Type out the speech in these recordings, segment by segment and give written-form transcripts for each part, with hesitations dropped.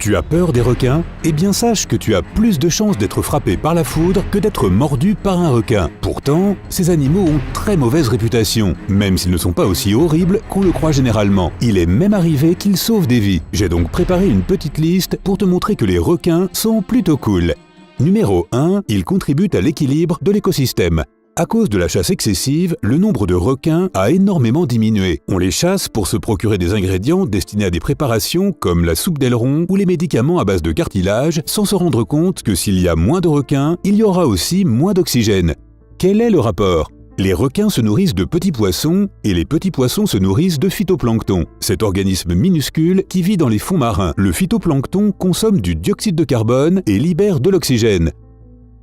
Tu as peur des requins? Eh bien sache que tu as plus de chances d'être frappé par la foudre que d'être mordu par un requin. Pourtant, ces animaux ont très mauvaise réputation, même s'ils ne sont pas aussi horribles qu'on le croit généralement. Il est même arrivé qu'ils sauvent des vies. J'ai donc préparé une petite liste pour te montrer que les requins sont plutôt cool. Numéro 1, ils contribuent à l'équilibre de l'écosystème. À cause de la chasse excessive, le nombre de requins a énormément diminué. On les chasse pour se procurer des ingrédients destinés à des préparations comme la soupe d'aileron ou les médicaments à base de cartilage, sans se rendre compte que s'il y a moins de requins, il y aura aussi moins d'oxygène. Quel est le rapport? Les requins se nourrissent de petits poissons et les petits poissons se nourrissent de phytoplancton, cet organisme minuscule qui vit dans les fonds marins. Le phytoplancton consomme du dioxyde de carbone et libère de l'oxygène.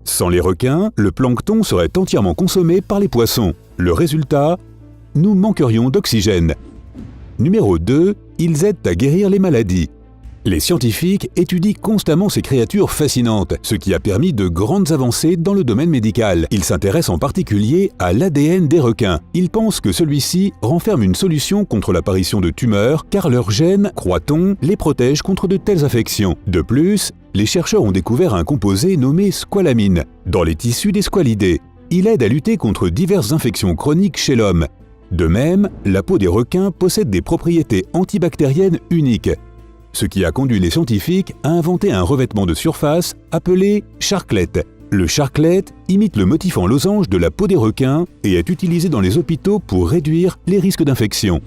Sans les requins, le plancton serait entièrement consommé par les poissons. Le résultat, nous manquerions d'oxygène. Numéro 2, ils aident à guérir les maladies. Les scientifiques étudient constamment ces créatures fascinantes, ce qui a permis de grandes avancées dans le domaine médical. Ils s'intéressent en particulier à l'ADN des requins. Ils pensent que celui-ci renferme une solution contre l'apparition de tumeurs, car leurs gènes, croit-on, les protègent contre de telles affections. De plus, les chercheurs ont découvert un composé nommé squalamine dans les tissus des squalidés. Il aide à lutter contre diverses infections chroniques chez l'homme. De même, la peau des requins possède des propriétés antibactériennes uniques, ce qui a conduit les scientifiques à inventer un revêtement de surface appelé charclette. Le charclette imite le motif en losange de la peau des requins et est utilisé dans les hôpitaux pour réduire les risques d'infection.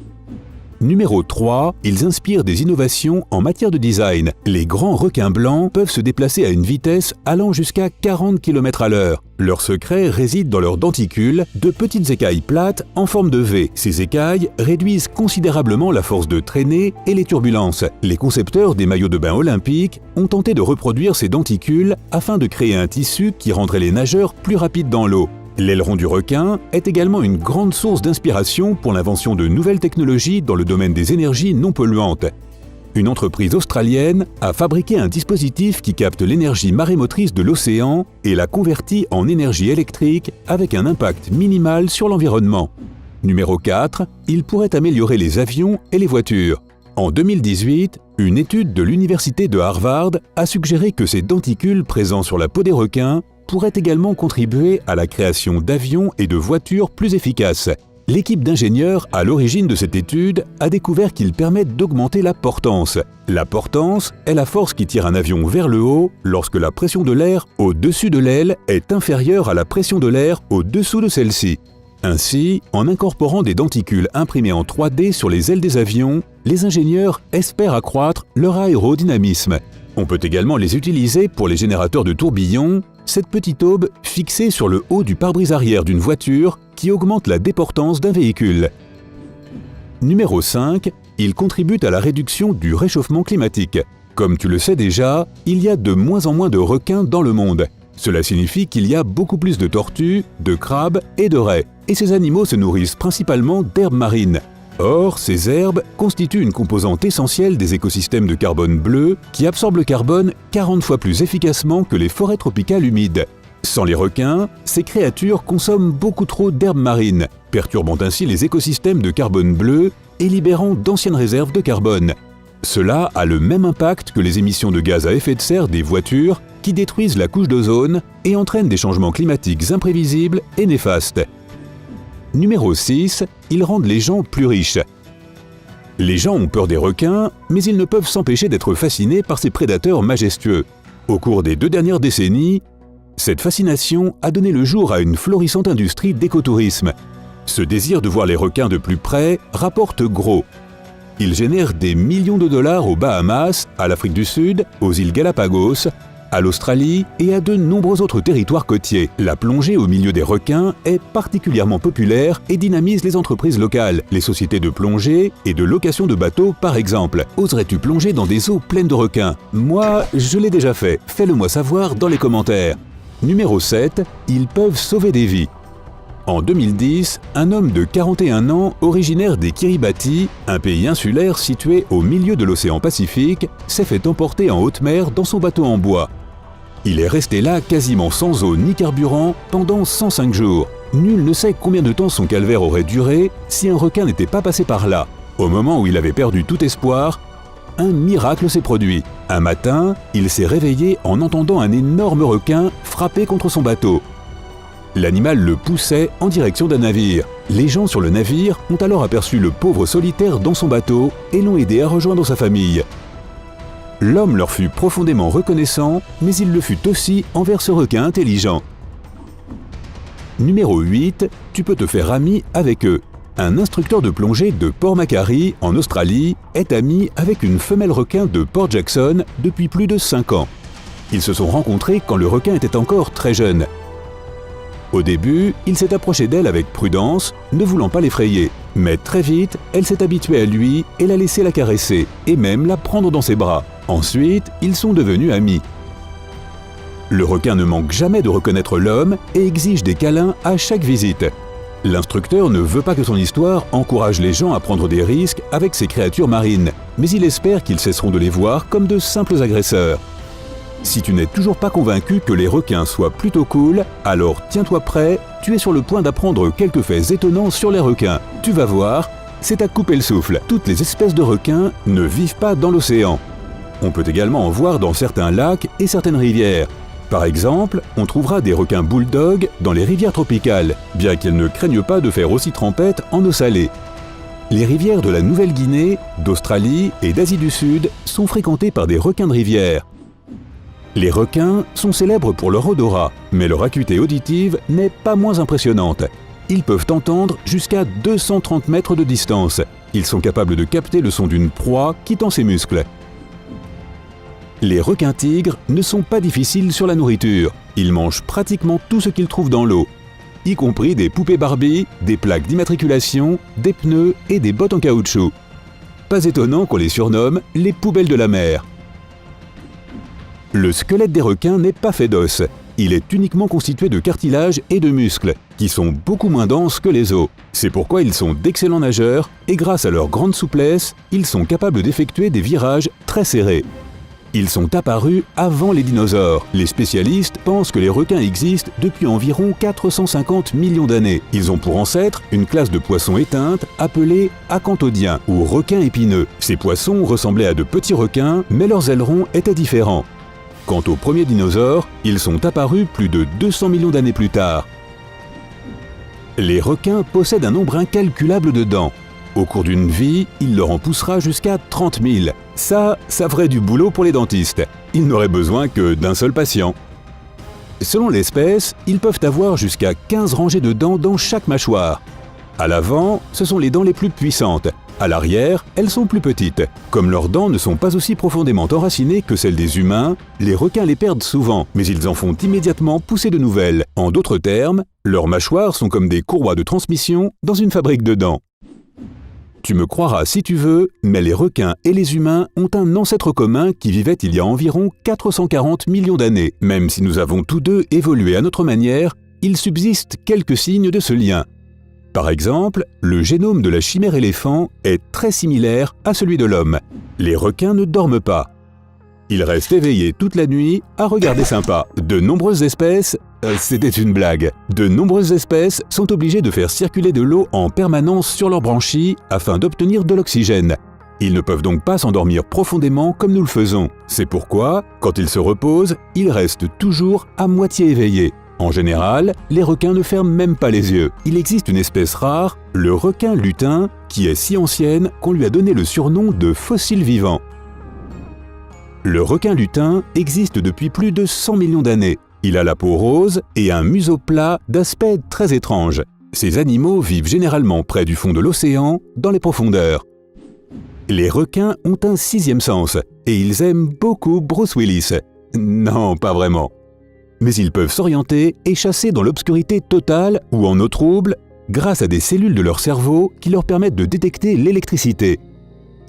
Numéro 3, ils inspirent des innovations en matière de design. Les grands requins blancs peuvent se déplacer à une vitesse allant jusqu'à 40 km/h. Leur secret réside dans leurs denticules, de petites écailles plates en forme de V. Ces écailles réduisent considérablement la force de traînée et les turbulences. Les concepteurs des maillots de bain olympiques ont tenté de reproduire ces denticules afin de créer un tissu qui rendrait les nageurs plus rapides dans l'eau. L'aileron du requin est également une grande source d'inspiration pour l'invention de nouvelles technologies dans le domaine des énergies non polluantes. Une entreprise australienne a fabriqué un dispositif qui capte l'énergie marémotrice de l'océan et la convertit en énergie électrique avec un impact minimal sur l'environnement. Numéro 4, il pourrait améliorer les avions et les voitures. En 2018, une étude de l'université de Harvard a suggéré que ces denticules présents sur la peau des requins pourrait également contribuer à la création d'avions et de voitures plus efficaces. L'équipe d'ingénieurs à l'origine de cette étude a découvert qu'ils permettent d'augmenter la portance. La portance est la force qui tire un avion vers le haut lorsque la pression de l'air au-dessus de l'aile est inférieure à la pression de l'air au-dessous de celle-ci. Ainsi, en incorporant des denticules imprimés en 3D sur les ailes des avions, les ingénieurs espèrent accroître leur aérodynamisme. On peut également les utiliser pour les générateurs de tourbillons, cette petite aube fixée sur le haut du pare-brise arrière d'une voiture qui augmente la déportance d'un véhicule. Numéro 5, ils contribuent à la réduction du réchauffement climatique. Comme tu le sais déjà, il y a de moins en moins de requins dans le monde. Cela signifie qu'il y a beaucoup plus de tortues, de crabes et de raies. Et ces animaux se nourrissent principalement d'herbes marines. Or, ces herbes constituent une composante essentielle des écosystèmes de carbone bleu qui absorbent le carbone 40 fois plus efficacement que les forêts tropicales humides. Sans les requins, ces créatures consomment beaucoup trop d'herbes marines, perturbant ainsi les écosystèmes de carbone bleu et libérant d'anciennes réserves de carbone. Cela a le même impact que les émissions de gaz à effet de serre des voitures qui détruisent la couche d'ozone et entraînent des changements climatiques imprévisibles et néfastes. Numéro 6, ils rendent les gens plus riches. Les gens ont peur des requins, mais ils ne peuvent s'empêcher d'être fascinés par ces prédateurs majestueux. Au cours des 2 dernières décennies, cette fascination a donné le jour à une florissante industrie d'écotourisme. Ce désir de voir les requins de plus près rapporte gros. Il génère des millions de dollars aux Bahamas, à l'Afrique du Sud, aux îles Galapagos, à l'Australie et à de nombreux autres territoires côtiers. La plongée au milieu des requins est particulièrement populaire et dynamise les entreprises locales, les sociétés de plongée et de location de bateaux par exemple. Oserais-tu plonger dans des eaux pleines de requins? Moi, je l'ai déjà fait. Fais-le-moi savoir dans les commentaires. Numéro 7, ils peuvent sauver des vies. En 2010, un homme de 41 ans, originaire des Kiribati, un pays insulaire situé au milieu de l'océan Pacifique, s'est fait emporter en haute mer dans son bateau en bois. Il est resté là quasiment sans eau ni carburant pendant 105 jours. Nul ne sait combien de temps son calvaire aurait duré si un requin n'était pas passé par là. Au moment où il avait perdu tout espoir, un miracle s'est produit. Un matin, il s'est réveillé en entendant un énorme requin frapper contre son bateau. L'animal le poussait en direction d'un navire. Les gens sur le navire ont alors aperçu le pauvre solitaire dans son bateau et l'ont aidé à rejoindre sa famille. L'homme leur fut profondément reconnaissant, mais il le fut aussi envers ce requin intelligent. Numéro 8, tu peux te faire ami avec eux. Un instructeur de plongée de Port Macquarie, en Australie, est ami avec une femelle requin de Port Jackson depuis plus de 5 ans. Ils se sont rencontrés quand le requin était encore très jeune. Au début, il s'est approché d'elle avec prudence, ne voulant pas l'effrayer. Mais très vite, elle s'est habituée à lui et l'a laissé la caresser, et même la prendre dans ses bras. Ensuite, ils sont devenus amis. Le requin ne manque jamais de reconnaître l'homme et exige des câlins à chaque visite. L'instructeur ne veut pas que son histoire encourage les gens à prendre des risques avec ces créatures marines, mais il espère qu'ils cesseront de les voir comme de simples agresseurs. Si tu n'es toujours pas convaincu que les requins soient plutôt cool, alors tiens-toi prêt, tu es sur le point d'apprendre quelques faits étonnants sur les requins. Tu vas voir, c'est à couper le souffle. Toutes les espèces de requins ne vivent pas dans l'océan. On peut également en voir dans certains lacs et certaines rivières. Par exemple, on trouvera des requins bulldogs dans les rivières tropicales, bien qu'ils ne craignent pas de faire aussi trempette en eau salée. Les rivières de la Nouvelle-Guinée, d'Australie et d'Asie du Sud sont fréquentées par des requins de rivière. Les requins sont célèbres pour leur odorat, mais leur acuité auditive n'est pas moins impressionnante. Ils peuvent entendre jusqu'à 230 mètres de distance. Ils sont capables de capter le son d'une proie qui tend ses muscles. Les requins-tigres ne sont pas difficiles sur la nourriture. Ils mangent pratiquement tout ce qu'ils trouvent dans l'eau, y compris des poupées Barbie, des plaques d'immatriculation, des pneus et des bottes en caoutchouc. Pas étonnant qu'on les surnomme les poubelles de la mer. Le squelette des requins n'est pas fait d'os. Il est uniquement constitué de cartilage et de muscles, qui sont beaucoup moins denses que les os. C'est pourquoi ils sont d'excellents nageurs et grâce à leur grande souplesse, ils sont capables d'effectuer des virages très serrés. Ils sont apparus avant les dinosaures. Les spécialistes pensent que les requins existent depuis environ 450 millions d'années. Ils ont pour ancêtre une classe de poissons éteintes appelée acanthodiens ou requins épineux. Ces poissons ressemblaient à de petits requins, mais leurs ailerons étaient différents. Quant aux premiers dinosaures, ils sont apparus plus de 200 millions d'années plus tard. Les requins possèdent un nombre incalculable de dents. Au cours d'une vie, il leur en poussera jusqu'à 30 000. Ça ferait du boulot pour les dentistes. Ils n'auraient besoin que d'un seul patient. Selon l'espèce, ils peuvent avoir jusqu'à 15 rangées de dents dans chaque mâchoire. À l'avant, ce sont les dents les plus puissantes. À l'arrière, elles sont plus petites. Comme leurs dents ne sont pas aussi profondément enracinées que celles des humains, les requins les perdent souvent, mais ils en font immédiatement pousser de nouvelles. En d'autres termes, leurs mâchoires sont comme des courroies de transmission dans une fabrique de dents. Tu me croiras si tu veux, mais les requins et les humains ont un ancêtre commun qui vivait il y a environ 440 millions d'années. Même si nous avons tous deux évolué à notre manière, il subsiste quelques signes de ce lien. Par exemple, le génome de la chimère éléphant est très similaire à celui de l'homme. Les requins ne dorment pas. Ils restent éveillés toute la nuit à regarder sympa. De nombreuses espèces... c'était une blague. De nombreuses espèces sont obligées de faire circuler de l'eau en permanence sur leurs branchies afin d'obtenir de l'oxygène. Ils ne peuvent donc pas s'endormir profondément comme nous le faisons. C'est pourquoi, quand ils se reposent, ils restent toujours à moitié éveillés. En général, les requins ne ferment même pas les yeux. Il existe une espèce rare, le requin lutin, qui est si ancienne qu'on lui a donné le surnom de fossile vivant. Le requin lutin existe depuis plus de 100 millions d'années. Il a la peau rose et un museau plat d'aspect très étrange. Ces animaux vivent généralement près du fond de l'océan, dans les profondeurs. Les requins ont un sixième sens et ils aiment beaucoup Bruce Willis. Non, pas vraiment. Mais ils peuvent s'orienter et chasser dans l'obscurité totale ou en eau trouble grâce à des cellules de leur cerveau qui leur permettent de détecter l'électricité.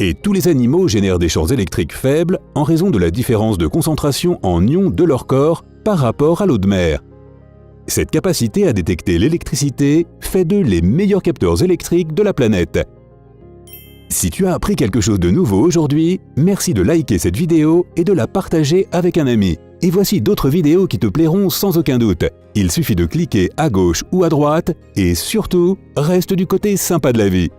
Et tous les animaux génèrent des champs électriques faibles en raison de la différence de concentration en ions de leur corps par rapport à l'eau de mer. Cette capacité à détecter l'électricité fait d'eux les meilleurs capteurs électriques de la planète. Si tu as appris quelque chose de nouveau aujourd'hui, merci de liker cette vidéo et de la partager avec un ami. Et voici d'autres vidéos qui te plairont sans aucun doute. Il suffit de cliquer à gauche ou à droite et surtout, reste du côté sympa de la vie.